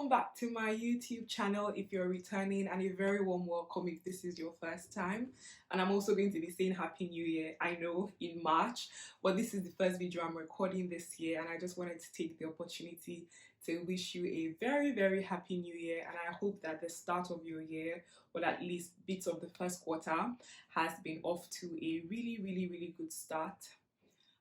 Welcome back to my YouTube channel if you're returning, and a very warm welcome if this is your first time. And I'm also going to be saying Happy New Year, I know, in March, but this is the first video I'm recording this year, and I just wanted to take the opportunity to wish you a very Happy New Year. And I hope that the start of your year, or at least bits of the first quarter, has been off to a really good start.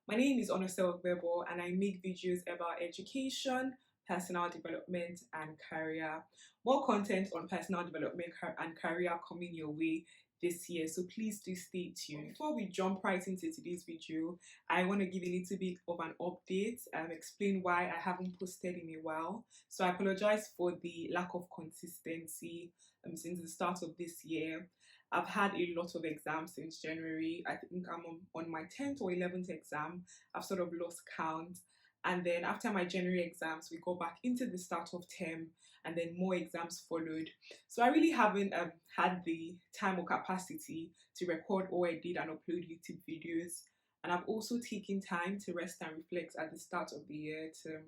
My name is Onose Ogbebo, and I make videos about education, personal development, and career. More content on personal development and career coming your way this year, so please do stay tuned. Before we jump right into today's video, I want to give a little bit of an update and explain why I haven't posted in a while. So I apologize for the lack of consistency since the start of this year. I've had a lot of exams since January. I think I'm on my 10th or 11th exam. I've sort of lost count. And then after my January exams, we go back into the start of term, and then more exams followed. So I really haven't had the time or capacity to record all I did and upload YouTube videos. And I've also taken time to rest and reflect at the start of the year to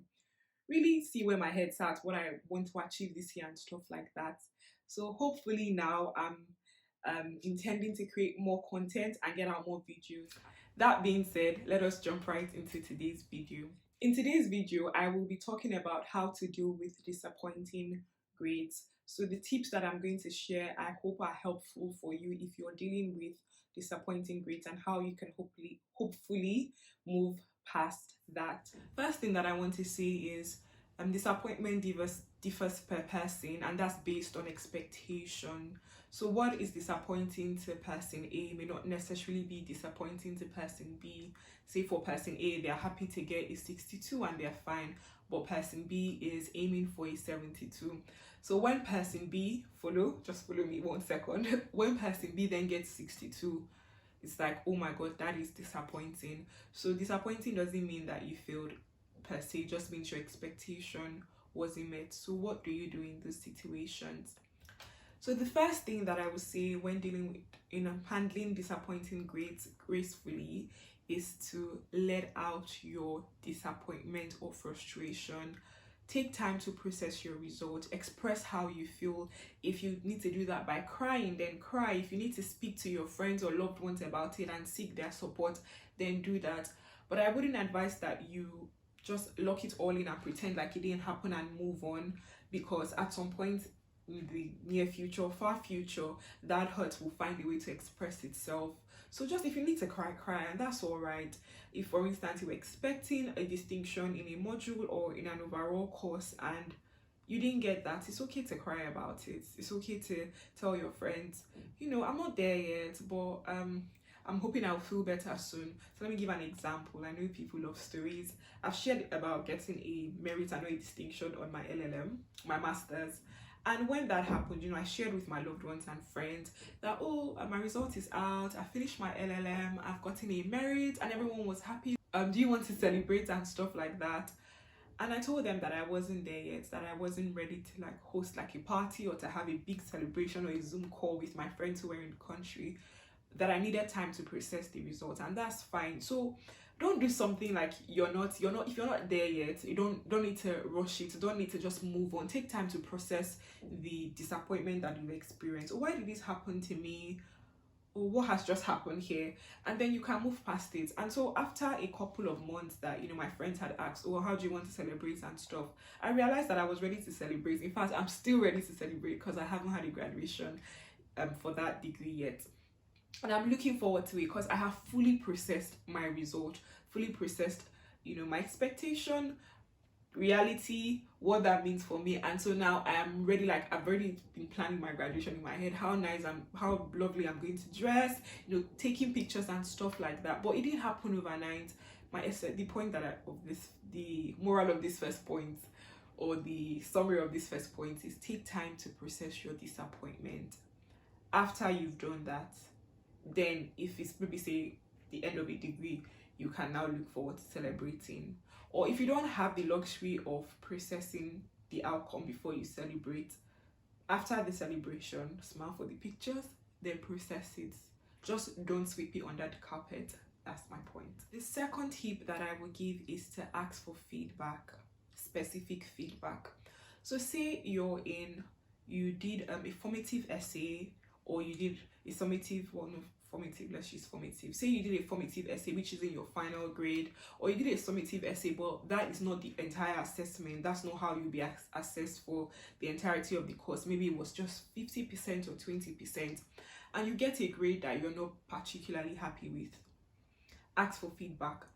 really see where my head's at, what I want to achieve this year and stuff like that. So hopefully now I'm intending to create more content and get out more videos. That being said, let us jump right into today's video. In today's video, I will be talking about how to deal with disappointing grades. So the tips that I'm going to share, I hope are helpful for you if you're dealing with disappointing grades, and how you can hopefully move past that. First thing that I want to say is disappointment differs per person, and that's based on expectation. So what is disappointing to person A may not necessarily be disappointing to person B. Say for person A, they're happy to get a 62 and they're fine, but person B is aiming for a 72. So when person B, just follow me 1 second, when person B then gets 62, it's like, oh my god, that is disappointing. So disappointing doesn't mean that you failed per se, it just means your expectation wasn't met. So what do you do in those situations? So the first thing that I would say when dealing with handling disappointing grades gracefully is to let out your disappointment or frustration. Take time to process your results, express how you feel. If you need to do that by crying, then cry. If you need to speak to your friends or loved ones about it and seek their support, then do that. But I wouldn't advise that you just lock it all in and pretend like it didn't happen and move on, because at some point in the near future, far future, that hurt will find a way to express itself. So just if you need to cry, and that's all right. If for instance you were expecting a distinction in a module or in an overall course and you didn't get that, it's okay to cry about it. It's okay to tell your friends, you know, I'm not there yet, but I'm hoping I'll feel better soon. So let me give an example. I know people love stories. I've shared about getting a merit and a distinction on my LLM, my master's. And when that happened, you know, I shared with my loved ones and friends that, oh, my result is out, I finished my LLM, I've gotten a merit, and everyone was happy. Do you want to celebrate and stuff like that? And I told them that I wasn't there yet, that I wasn't ready to like host like a party or to have a big celebration or a Zoom call with my friends who were in the country, that I needed time to process the results, and that's fine. So don't do something like if you're not there yet, you don't need to rush it, don't need to just move on. Take time to process the disappointment that you experienced. Or why did this happen to me? Or what has just happened here? And then you can move past it. And so after a couple of months that, you know, my friends had asked, oh, how do you want to celebrate and stuff, I realized that I was ready to celebrate. In fact, I'm still ready to celebrate because I haven't had a graduation for that degree yet. And I'm looking forward to it because I have fully processed my result, fully processed, you know, my expectation, reality, what that means for me. And so now I am ready. Like, I've already been planning my graduation in my head, how lovely I'm going to dress, you know, taking pictures and stuff like that. But it didn't happen overnight. The moral of this first point, or the summary of this first point, is take time to process your disappointment. After you've done that, then if it's maybe say the end of a degree, you can now look forward to celebrating. Or if you don't have the luxury of processing the outcome before you celebrate, after the celebration, smile for the pictures, then process it. Just don't sweep it under the carpet. That's my point. The second tip that I will give is to ask for feedback, specific feedback. So say you did a formative essay, or you did a summative, well, no, formative, let's use formative. Say you did a formative essay which is in your final grade, or you did a summative essay, but that is not the entire assessment. That's not how you'll be assessed for the entirety of the course. Maybe it was just 50% or 20%, and you get a grade that you're not particularly happy with. Ask for feedback.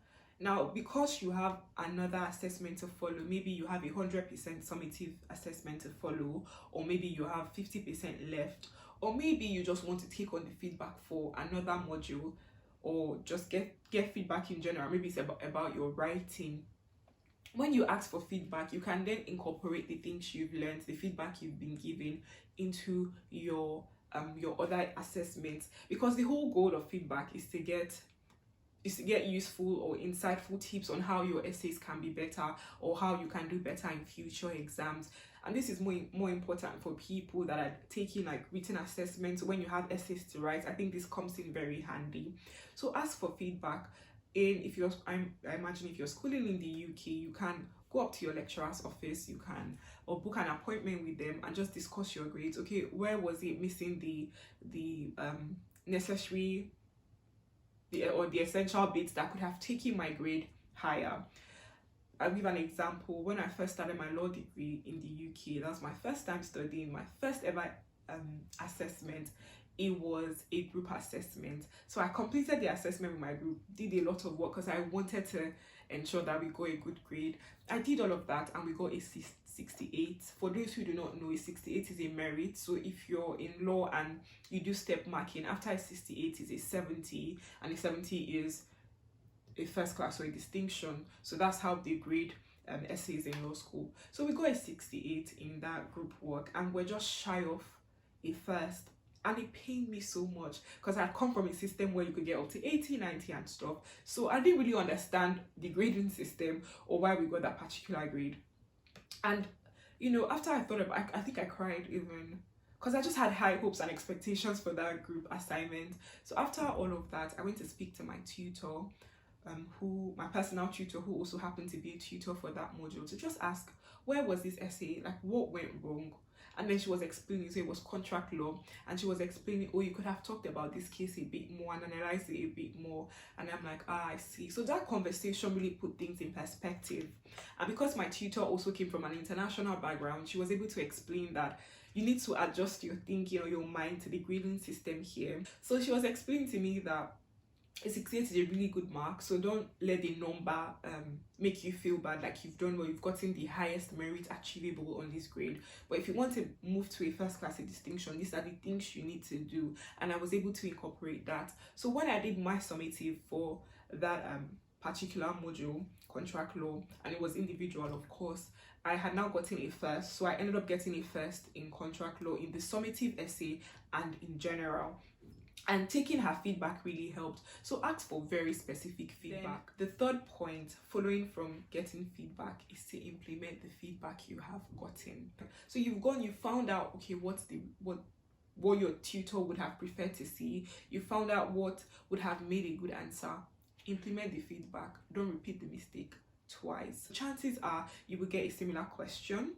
Now, because you have another assessment to follow, maybe you have 100% summative assessment to follow, or maybe you have 50% left, or maybe you just want to take on the feedback for another module, or just get feedback in general. Maybe it's about your writing. When you ask for feedback, you can then incorporate the things you've learned, the feedback you've been given, into your other assessments, because the whole goal of feedback is to get useful or insightful tips on how your essays can be better, or how you can do better in future exams. And this is more important for people that are taking like written assessments. When you have essays to write, I think this comes in very handy. So ask for feedback. I imagine if you're schooling in the UK, you can go up to your lecturer's office, you can, or book an appointment with them and just discuss your grades. Okay, where was it missing the necessary or the essential bits that could have taken my grade higher? I'll give an example. When I first started my law degree in the UK, that was my first time studying, my first ever assessment. It was a group assessment. So I completed the assessment with my group, did a lot of work because I wanted to ensure that we got a good grade. I did all of that and we got a 68. For those who do not know, a 68 is a merit. So if you're in law and you do step marking, after a 68 is a 70, and a 70 is a first class or a distinction. So that's how they grade essays in law school. So we got a 68 in that group work, and we're just shy of a first. And it pained me so much because I'd come from a system where you could get up to 80, 90 and stuff. So I didn't really understand the grading system or why we got that particular grade. And after I thought about it, I think I cried even, because I just had high hopes and expectations for that group assignment. So after all of that, I went to speak to my tutor, my personal tutor, who also happened to be a tutor for that module, to just ask, where was this essay, like what went wrong? And then she was explaining, so it was contract law, and she was explaining, oh, you could have talked about this case a bit more and analyzed it a bit more. And I'm like, I see. So that conversation really put things in perspective. And because my tutor also came from an international background, she was able to explain that you need to adjust your thinking or your mind to the grading system here. So she was explaining to me that a 68 is a really good mark, so don't let the number make you feel bad like you've done well, you've gotten the highest merit achievable on this grade. But if you want to move to a first class distinction, these are the things you need to do, and I was able to incorporate that. So when I did my summative for that particular module, contract law, and it was individual, of course, I had now gotten a first. So I ended up getting a first in contract law, in the summative essay, and in general. And taking her feedback really helped. So ask for very specific feedback. Then, the third point following from getting feedback is to implement the feedback you have gotten. So you found out, okay, what your tutor would have preferred to see. You found out what would have made a good answer. Implement the feedback. Don't repeat the mistake twice. Chances are you will get a similar question,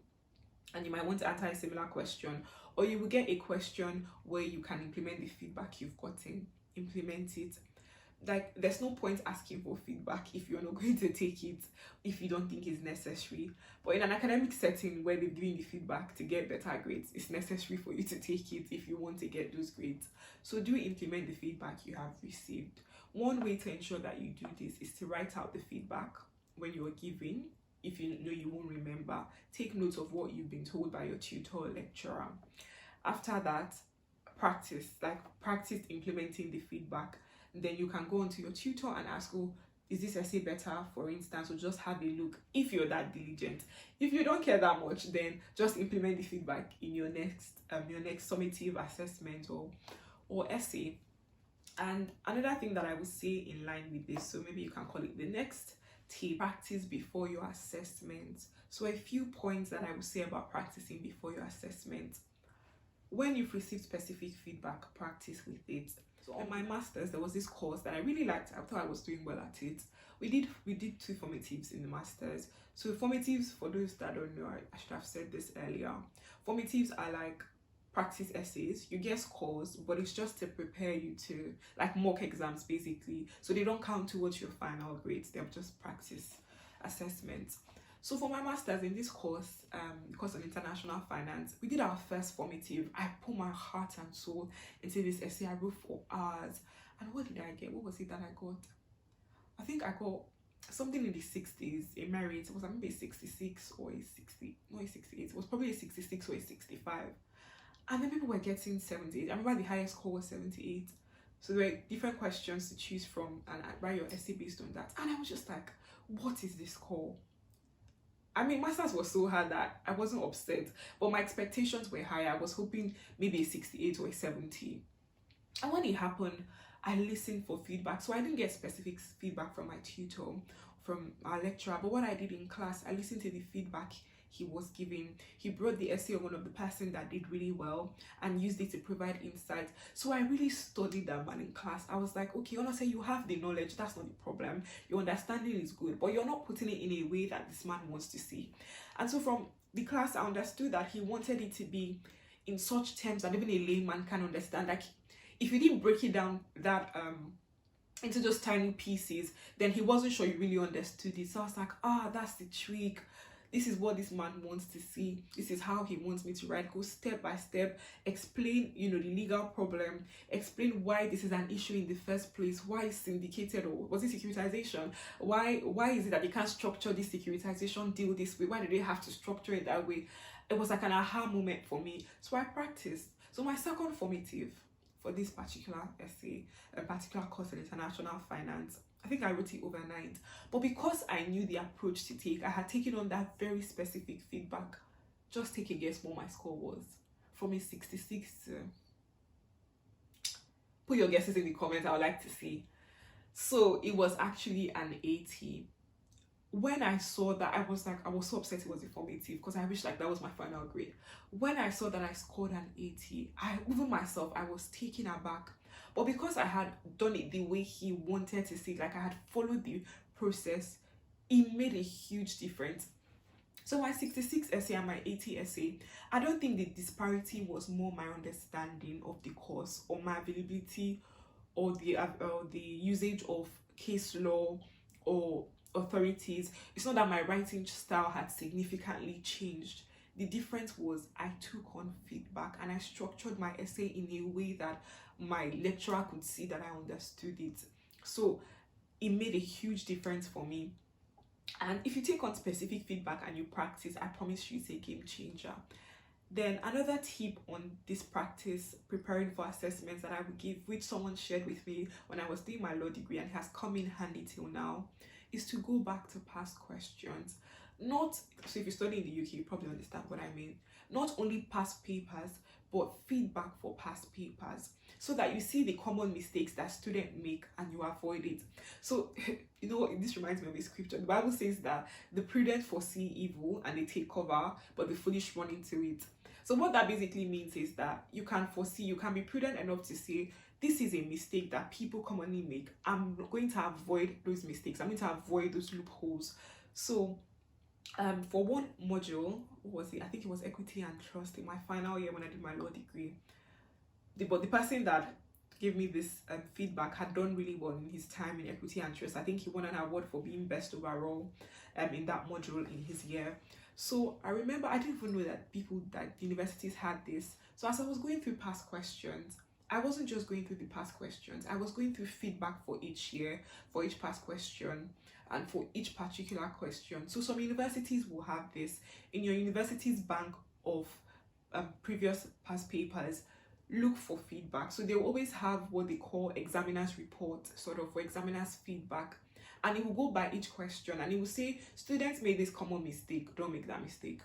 and you might want to answer a similar question, or you will get a question where you can implement the feedback you've gotten. Implement it. Like, there's no point asking for feedback if you're not going to take it, if you don't think it's necessary. But in an academic setting where they're giving you feedback to get better grades, it's necessary for you to take it if you want to get those grades. So do implement the feedback you have received. One way to ensure that you do this is to write out the feedback when you're giving. If you know you won't remember, take note of what you've been told by your tutor or lecturer. After that, practice implementing the feedback. Then you can go on to your tutor and ask, oh, is this essay better, for instance, or just have a look if you're that diligent. If you don't care that much, then just implement the feedback in your next summative assessment or essay. And another thing that I would say in line with this, so maybe you can call it the next tip, practice before your assessment. So a few points that I would say about practicing before your assessment. When you've received specific feedback, practice with it. So on my master's, there was this course that I really liked. I thought I was doing well at it. We did two formatives in the master's. So formatives, for those that don't know, I should have said this earlier. Formatives are like practice essays. You get scores, but it's just to prepare you to, like, mock exams basically. So they don't count towards your final grades. They're just practice assessments. So for my master's in this course on international finance, we did our first formative. I put my heart and soul into this essay. I wrote for hours. And what did I get? What was it that I got? I think I got something in the 60s. In my rate, it was maybe a 66 or a 60, not a 68. It was probably a 66 or a 65. And then people were getting 78. I remember the highest score was 78. So there were different questions to choose from and write your essay based on that. And I was just like, what is this score? I mean, masters was so hard that I wasn't upset, but my expectations were higher. I was hoping maybe a 68 or a 70. And when it happened, I listened for feedback. So I didn't get specific feedback from my tutor, from our lecturer, but what I did in class, I listened to the feedback he was giving. He brought the essay of one of the person that did really well and used it to provide insight. So I really studied that man in class. I was like, okay, honestly, you have the knowledge, that's not the problem. Your understanding is good, but you're not putting it in a way that this man wants to see. And so from the class, I understood that he wanted it to be in such terms that even a layman can understand. Like, if you didn't break it down that into just tiny pieces, then he wasn't sure you really understood it. So I was like, that's the trick. This is what this man wants to see. This is how he wants me to write. Go step by step, explain, the legal problem, explain why this is an issue in the first place, why it's syndicated, or was it securitization? Why is it that they can't structure this securitization deal this way? Why do they have to structure it that way? It was like an aha moment for me. So I practiced. So my second formative for this particular essay, a particular course in international finance, I think I wrote it overnight. But because I knew the approach to take, I had taken on that very specific feedback. Just take a guess what my score was. From a 66 to... Put your guesses in the comments, I would like to see. So it was actually an 80. When I saw that, I was so upset it was a formative because I wish like that was my final grade. When I saw that I scored an 80, even myself, I was taken aback. But because I had done it the way he wanted to see it, like I had followed the process, it made a huge difference. So my 66 essay and my 80 essay, I don't think the disparity was more my understanding of the course or my availability or the usage of case law or authorities. It's not that my writing style had significantly changed. The difference was I took on feedback and I structured my essay in a way that my lecturer could see that I understood it. So it made a huge difference for me. And if you take on specific feedback and you practice, I promise you it's a game changer. Then another tip on this practice, preparing for assessments, that I would give, which someone shared with me when I was doing my law degree and has come in handy till now, is to go back to past questions. So if you study in the UK, you probably understand what I mean. Not only past papers, but feedback for past papers, so that you see the common mistakes that students make and you avoid it. So, this reminds me of a scripture. The Bible says that the prudent foresee evil and they take cover, but the foolish run into it. So what that basically means is that you can be prudent enough to say, this is a mistake that people commonly make. I'm going to avoid those mistakes. I'm going to avoid those loopholes. So for one module, what was it? I think it was equity and trust in my final year when I did my law degree. But the person that gave me this feedback had done really well in his time in equity and trust. I think he won an award for being best overall in that module in his year. So I remember, I didn't even know that universities had this. So as I was going through past questions, I wasn't just going through the past questions. I was going through feedback for each year, for each past question, and for each particular question. So some universities will have this. In your university's bank of previous past papers, look for feedback. So they'll always have what they call examiner's report, sort of, for examiner's feedback. And it will go by each question and it will say, students made this common mistake, don't make that mistake.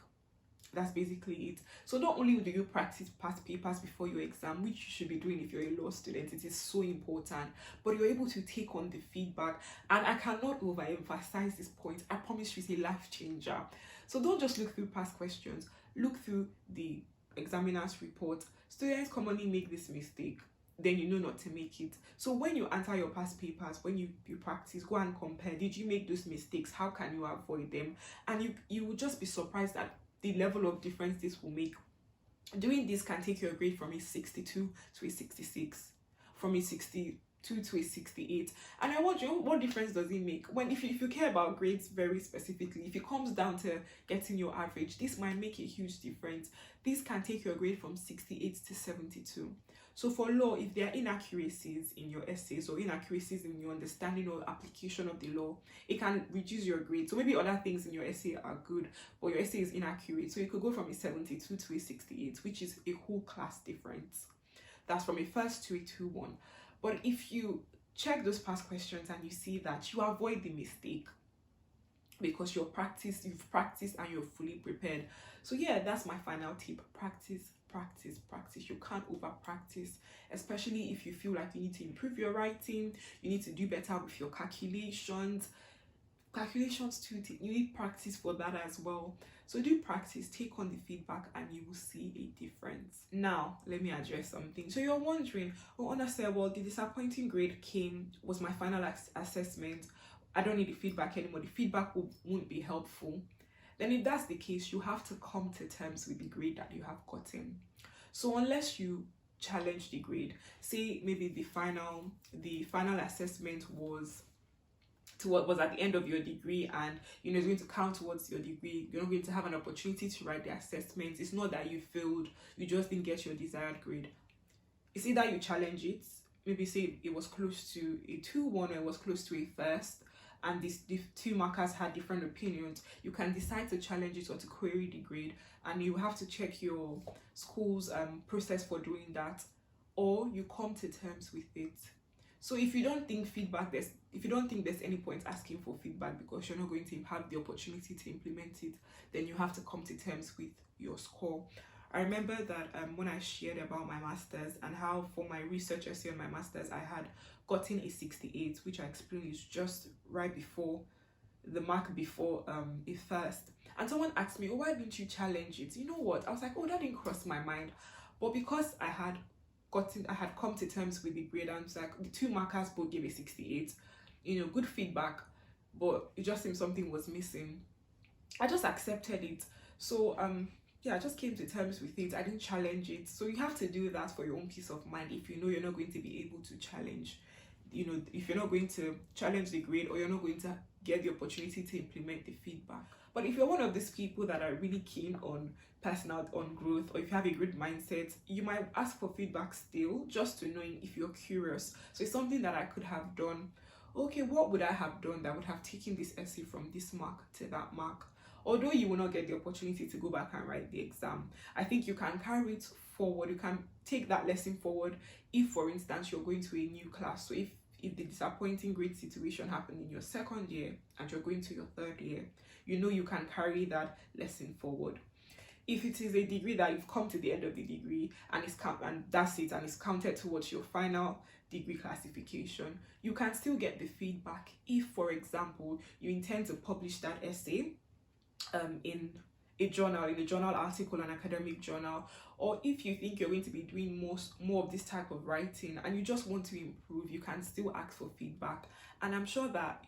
That's basically it. So not only do you practice past papers before your exam, which you should be doing if you're a law student, it is so important, but you're able to take on the feedback. And I cannot overemphasize this point. I promise you it's a life changer. So don't just look through past questions, look through the examiner's report. Students commonly make this mistake. then you know not to make it. So when you answer your past papers, when you practice, go and compare. Did you make those mistakes? How can you avoid them? And you will just be surprised at the level of difference this will make. Doing this can take your grade from a 62 to a 66, from a 62 to a 68. And I wonder, what difference does it make? When if you care about grades very specifically, if it comes down to getting your average, this might make a huge difference. This can take your grade from 68 to 72. So for law, if there are inaccuracies in your essays or inaccuracies in your understanding or application of the law, it can reduce your grade. So maybe other things in your essay are good, but your essay is inaccurate. So you could go from a 72 to a 68, which is a whole class difference. That's from a first to a 2-1. But if you check those past questions and you see that, you avoid the mistake because you've practiced and you're fully prepared. So yeah, that's my final tip. Practice. You can't over practice, especially if you feel like you need to improve your writing, you need to do better with your calculations too. You need practice for that as well. So do practice, take on the feedback, and you will see a difference. Now let me address something. So you're wondering, oh Onase, well, the disappointing grade was my final assessment, I don't need the feedback anymore, the feedback won't be helpful. Then if that's the case, you have to come to terms with the grade that you have gotten. So unless you challenge the grade, say maybe the final assessment was to what was at the end of your degree, and it's going to count towards your degree, you're not going to have an opportunity to write the assessment. It's not that you failed, you just didn't get your desired grade. It's either you challenge it, maybe say it was close to a 2-1 or it was close to a first, and the 2 markers had different opinions. You can decide to challenge it or to query the grade, and you have to check your school's process for doing that, or you come to terms with it. So if you don't think there's any point asking for feedback because you're not going to have the opportunity to implement it, then you have to come to terms with your score. I remember that when I shared about my master's and how for my research essay on my master's I had gotten a 68, which I explained is just right before the mark before a first. And someone asked me, oh, why didn't you challenge it? You know what? I was like, oh, that didn't cross my mind. But because I had come to terms with the grade, and it's like the 2 markers both gave a 68, good feedback, but it just seemed something was missing. I just accepted it. So yeah, I just came to terms with it. I didn't challenge it. So you have to do that for your own peace of mind. If you know you're not going to be able to challenge, if you're not going to challenge the grade, or you're not going to get the opportunity to implement the feedback. But if you're one of these people that are really keen on on growth, or if you have a good mindset, you might ask for feedback still, just to knowing if you're curious. So it's something that I could have done. Okay, what would I have done that would have taken this essay from this mark to that mark? Although you will not get the opportunity to go back and write the exam, I think you can carry it forward. You can take that lesson forward if, for instance, you're going to a new class. So if the disappointing grade situation happened in your 2nd year and you're going to your 3rd year, you can carry that lesson forward. If it is a degree that you've come to the end of the degree and that's it, and it's counted towards your final degree classification, you can still get the feedback if, for example, you intend to publish that essay in a journal article, an academic journal, or if you think you're going to be doing more of this type of writing and you just want to improve, you can still ask for feedback. And I'm sure that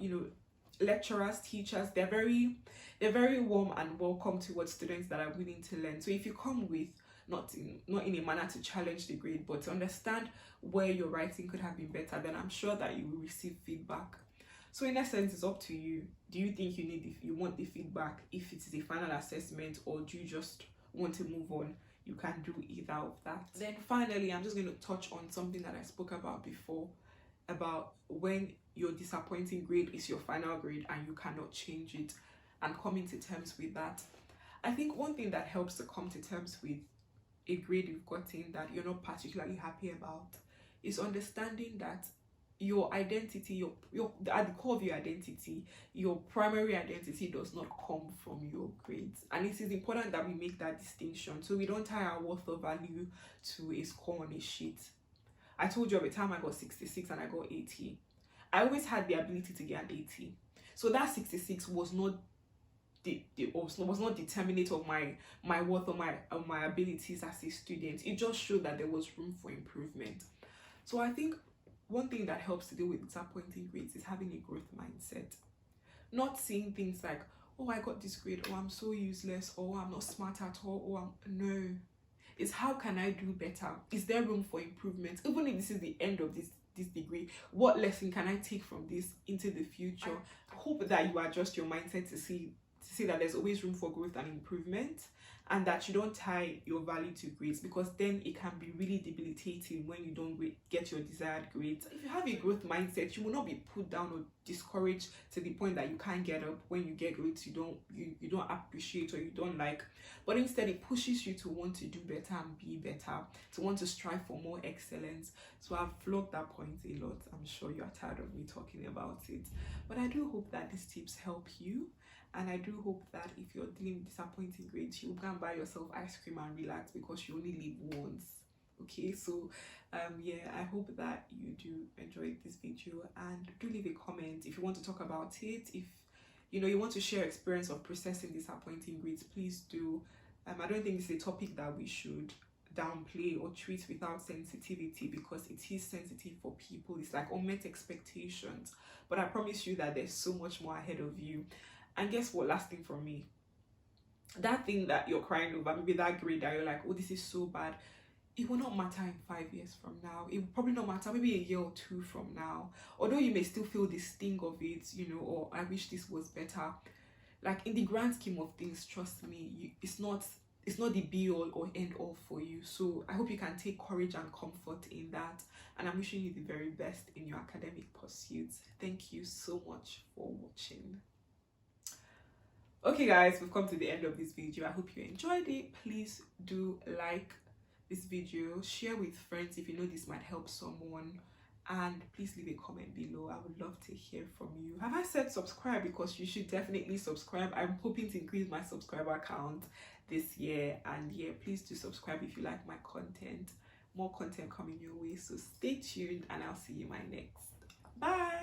lecturers, teachers, they're very warm and welcome towards students that are willing to learn. So if you come with not in a manner to challenge the grade, but to understand where your writing could have been better, then I'm sure that you will receive feedback. So in essence, it's up to you. Do you think you want the feedback if it is a final assessment, or do you just want to move on? You can do either of that. Then finally, I'm just going to touch on something that I spoke about before, about when your disappointing grade is your final grade and you cannot change it, and coming to terms with that. I think one thing that helps to come to terms with a grade you've gotten that you're not particularly happy about is understanding that your identity, at the core of your identity, your primary identity does not come from your grades. And it is important that we make that distinction, so we don't tie our worth or value to a score on a sheet. I told you at the time I got 66 and I got 80. I always had the ability to get an 80. So that 66 was not was not determinate of my worth or my abilities as a student. It just showed that there was room for improvement. So I think one thing that helps to deal with disappointing grades is having a growth mindset. Not seeing things like, oh, I got this grade, or I'm so useless, or I'm not smart at all, or no. It's how can I do better? Is there room for improvement? Even if this is the end of this degree, what lesson can I take from this into the future? I hope that you adjust your mindset to see that there's always room for growth and improvement, and that you don't tie your value to grades, because then it can be really debilitating when you don't get your desired grades. If you have a growth mindset, you will not be put down or discouraged to the point that you can't get up when you get grades you don't appreciate or you don't like, but instead it pushes you to want to do better and be better, to want to strive for more excellence. So I've vlogged that point a lot. I'm sure you're tired of me talking about it, but I do hope that these tips help you. And I do hope that if you're dealing with disappointing grades, you can buy yourself ice cream and relax, because you only live once. Okay, so yeah, I hope that you do enjoy this video, and do leave a comment if you want to talk about it. If you want to share experience of processing disappointing grades, please do. I don't think it's a topic that we should downplay or treat without sensitivity, because it is sensitive for people. It's like unmet expectations, but I promise you that there's so much more ahead of you. And guess what? Last thing from me, that thing that you're crying over, maybe that grade that you're like, oh, this is so bad, it will not matter in 5 years from now. It will probably not matter maybe a year or two from now. Although you may still feel the sting of it, or I wish this was better. Like, in the grand scheme of things, trust me, it's not the be all or end all for you. So I hope you can take courage and comfort in that. And I'm wishing you the very best in your academic pursuits. Thank you so much for watching. Okay guys, we've come to the end of this video. I hope you enjoyed it. Please do like this video, share with friends if you know this might help someone, and please leave a comment below. I would love to hear from you. Have I said subscribe? Because you should definitely subscribe. I'm hoping to increase my subscriber count this year, and yeah, please do subscribe if you like my content. More content coming your way, so stay tuned, and I'll see you in my next. Bye.